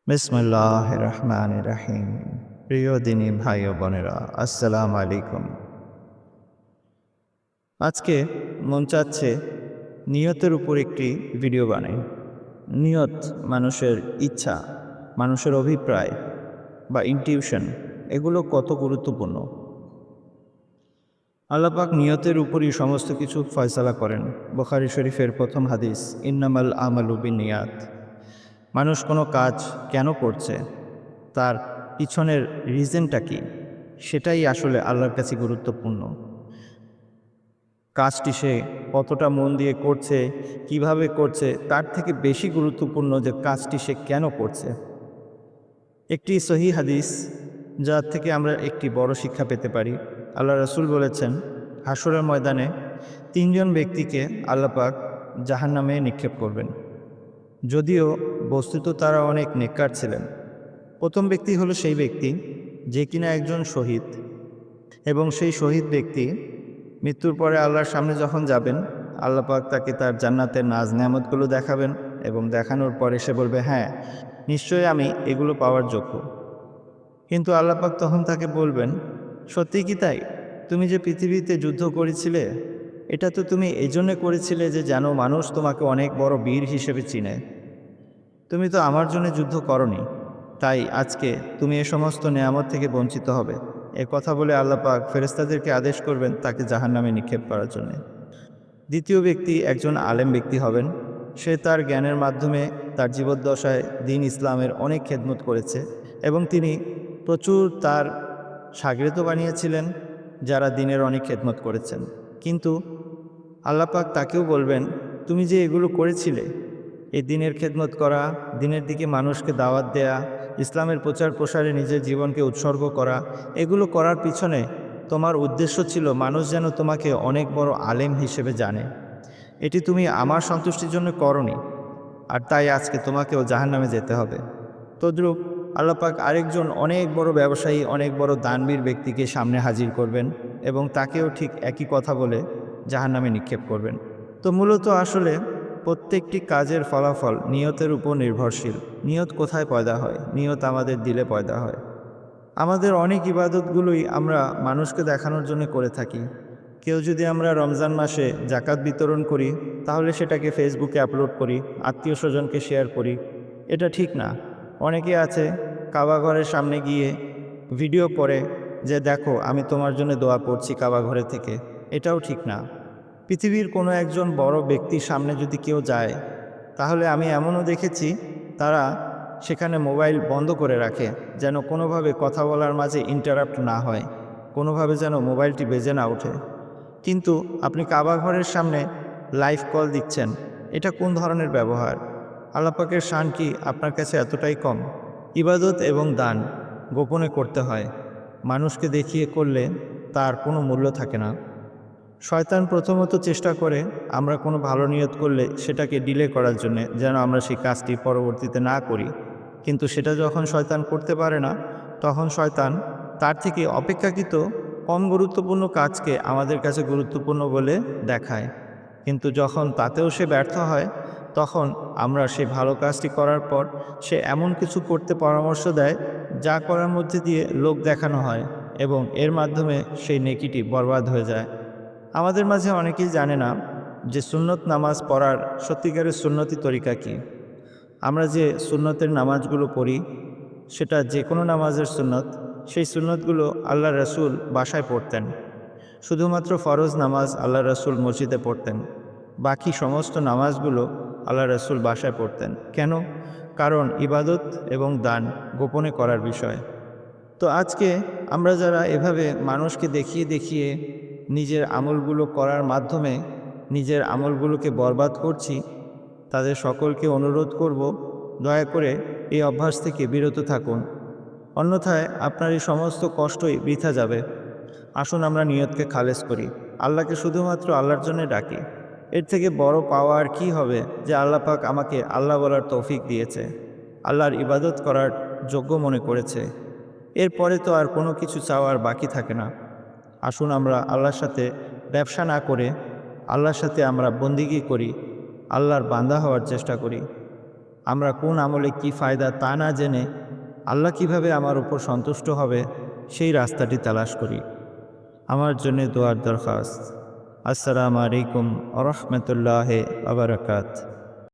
বিসমিল্লাহির রহমানির রহিম। প্রিয় দিনী ভাই ও বোনেরা, আসসালামু আলাইকুম। আজকে মন চাচ্ছে নিয়তের উপর একটি ভিডিও বানাই। নিয়ত মানুষের ইচ্ছা, মানুষের অভিপ্রায় বা ইনটিউশন, এগুলো কত গুরুত্বপূর্ণ। আল্লাহ পাক নিয়তের উপরই সমস্ত কিছু ফয়সালা করেন। বুখারী শরীফের প্রথম হাদিস, ইন্নামাল আমালু বিন্নিয়াত। মানুষ কোনো কাজ কেন করছে, তার পিছনের রিজনটা কি, সেটাই আসলে আল্লাহর কাছে গুরুত্বপূর্ণ। কাজটি সে কতটা মন দিয়ে করছে, কিভাবে করছে, তার থেকে বেশি গুরুত্বপূর্ণ যে কাজটি সে কেন করছে। একটি সহিহ হাদিস, যার থেকে আমরা একটি বড় শিক্ষা পেতে পারি। আল্লাহ রাসূল বলেছেন, হাসরের ময়দানে তিনজন ব্যক্তিকে আল্লাহ পাক জাহান্নামে নিক্ষেপ করবেন। যদিও বস্তুত তারা অনেক নেককার ছিলেন। প্রথম ব্যক্তি হলো সেই ব্যক্তি যে কিনা একজন শহীদ, এবং সেই শহীদ ব্যক্তি মৃত্যুর পরে আল্লাহর সামনে যখন যাবেন, আল্লাহ পাক তাকে তার জান্নাতের নাজ নেয়ামতগুলো দেখাবেন, এবং দেখানোর পরে সে বলবে, হ্যাঁ, নিশ্চয়ই আমি এগুলো পাওয়ার যোগ্য। কিন্তু আল্লাহ পাক তখন তাকে বলবেন, সত্যি কি তাই? তুমি যে পৃথিবীতে যুদ্ধ করেছিলে, এটা তো তুমি এই জন্যে করেছিলে যে যেন মানুষ তোমাকে অনেক বড় বীর হিসেবে চিনে। তুমি তো আমার জন্য যুদ্ধ করনি, তাই আজকে তুমি এ সমস্ত নেয়ামত থেকে বঞ্চিত হবে। এ কথা বলে আল্লাহ পাক ফেরেশতাদেরকে আদেশ করবেন তাকে জাহান্নামে নিক্ষেপ করার জন্য। দ্বিতীয় ব্যক্তি একজন আলেম ব্যক্তি হবেন। সে তার জ্ঞানের মাধ্যমে তার জীবদ্দশায় দ্বীন ইসলামের অনেক খেদমত করেছে, এবং তিনি প্রচুর তার শাগির্দও বানিয়েছিলেন যারা দ্বীনের অনেক খেদমত করেছেন। কিন্তু আল্লাহ পাক তাকেও বলবেন, তুমি যে এগুলো করেছিলে, এই দ্বীনের খেদমত করা, দ্বীনের দিকে মানুষকে দাওয়াত দেয়া, ইসলামের প্রচার প্রসারে নিজের জীবনকে উৎসর্গ করা, এগুলো করার পিছনে তোমার উদ্দেশ্য ছিল মানুষ যেন তোমাকে অনেক বড় আলেম হিসেবে জানে। এটি তুমি আমার সন্তুষ্টির জন্য করনি, আর তাই আজকে তোমাকেও জাহান্নামে যেতে হবে। তদ্রূপ আল্লাহ পাক আরেকজন অনেক বড় ব্যবসায়ী, অনেক বড় দানবীর ব্যক্তিকে সামনে হাজির করবেন, এবং তাকেও ঠিক একই কথা বলে জাহান্নামে নিক্ষেপ করবেন। তো মূলত আসলে প্রত্যেকটি কাজের ফলাফল নিয়তের উপর নির্ভরশীল। নিয়ত কোথায় পয়দা হয়? নিয়ত আমাদের দিলে পয়দা হয়। আমাদের অনেক ইবাদতগুলোই আমরা মানুষকে দেখানোর জন্য করে থাকি। কেউ যদি আমরা রমজান মাসে জাকাত বিতরণ করি, তাহলে সেটাকে ফেসবুকে আপলোড করি, আত্মীয় স্বজনকে শেয়ার করি। এটা ঠিক না। অনেকে আছে কাবা ঘরের সামনে গিয়ে ভিডিও করে যে, দেখো আমি তোমার জন্য দোয়া করছি কাবা ঘরে থেকে। এটাও ঠিক না। পৃথিবীর কোনো একজন বড় ব্যক্তির সামনে যদি কেউ যায়, তাহলে আমি এমনও দেখেছি তারা সেখানে মোবাইল বন্ধ করে রাখে, যেন কোনোভাবে কথা বলার মাঝে ইন্টারাপ্ট না হয়, কোনোভাবে যেন মোবাইলটি বেজে না ওঠে। কিন্তু আপনি কাবা ঘরের সামনে লাইভ কল দিচ্ছেন, এটা কোন ধরনের ব্যবহার? আল্লাহ পাকের শান কি আপনার কাছে এতটাই কম? ইবাদত এবং দান গোপনে করতে হয়। মানুষকে দেখিয়ে করলে তার কোনো মূল্য থাকে না। শয়তান প্রথমত চেষ্টা করে আমরা কোনো ভালো নিয়ত করলে সেটাকে ডিলে করার জন্যে, যেন আমরা সেই কাজটি পরবর্তীতে না করি। কিন্তু সেটা যখন শয়তান করতে পারে না, তখন শয়তান তার থেকে অপেক্ষাকৃত কম গুরুত্বপূর্ণ কাজকে আমাদের কাছে গুরুত্বপূর্ণ বলে দেখায়। কিন্তু যখন তাতেও সে ব্যর্থ হয়, তখন আমরা সেই ভালো কাজটি করার পর সে এমন কিছু করতে পরামর্শ দেয়, যা করার মধ্যে দিয়ে লোক দেখানো হয়, এবং এর মাধ্যমে সেই নেকিটি বরবাদ হয়ে যায়। আমাদের মাঝে অনেকেই জানে না যে সুন্নত নামাজ পড়ার সত্যিকারের সুন্নতি তরিকা কী। আমরা যে সুন্নতের নামাজগুলো পড়ি, সেটা যে কোনো নামাজের সুন্নত, সেই সুন্নতগুলো আল্লাহ রাসূল বাসায় পড়তেন। শুধুমাত্র ফরজ নামাজ আল্লাহ রাসূল মসজিদে পড়তেন। বাকি সমস্ত নামাজগুলো আল্লাহ রাসূল বাসায় পড়তেন। কেন? কারণ ইবাদত এবং দান গোপনে করার বিষয়। তো আজকে আমরা যারা এভাবে মানুষকে দেখিয়ে দেখিয়ে নিজের আমলগুলো করার মাধ্যমে নিজের আমলগুলোকে বরবাদ করছি, তাদের সকলকে অনুরোধ করব, দয়া করে এই অভ্যাস থেকে বিরত থাকুন। অন্যথায় আপনার এই সমস্ত কষ্টই বৃথা যাবে। আসুন আমরা নিয়তকে খালেস করি, আল্লাহকে শুধুমাত্র আল্লাহর জন্য ডাকি। এর থেকে বড় পাওয়া আর কী হবে যে আল্লাহ পাক আমাকে আল্লাহ বলার তৌফিক দিয়েছে, আল্লাহর ইবাদত করার যোগ্য মনে করেছে। এরপরে তো আর কোনো কিছু চাওয়ার বাকি থাকে না। আসুন আমরা আল্লাহর সাথে ব্যবসা না করে আল্লাহর সাথে আমরা বন্দিগি করি, আল্লাহর বান্দা হওয়ার চেষ্টা করি। আমরা কোন আমলে কি ফায়দা তা না জেনে আল্লাহ কিভাবে আমার উপর সন্তুষ্ট হবে সেই রাস্তাটি তালাশ করি। আমার জন্য দোয়ার দরখাস্ত। আসসালামু আলাইকুম ওয়া রাহমাতুল্লাহি ওয়া বারাকাতুহু।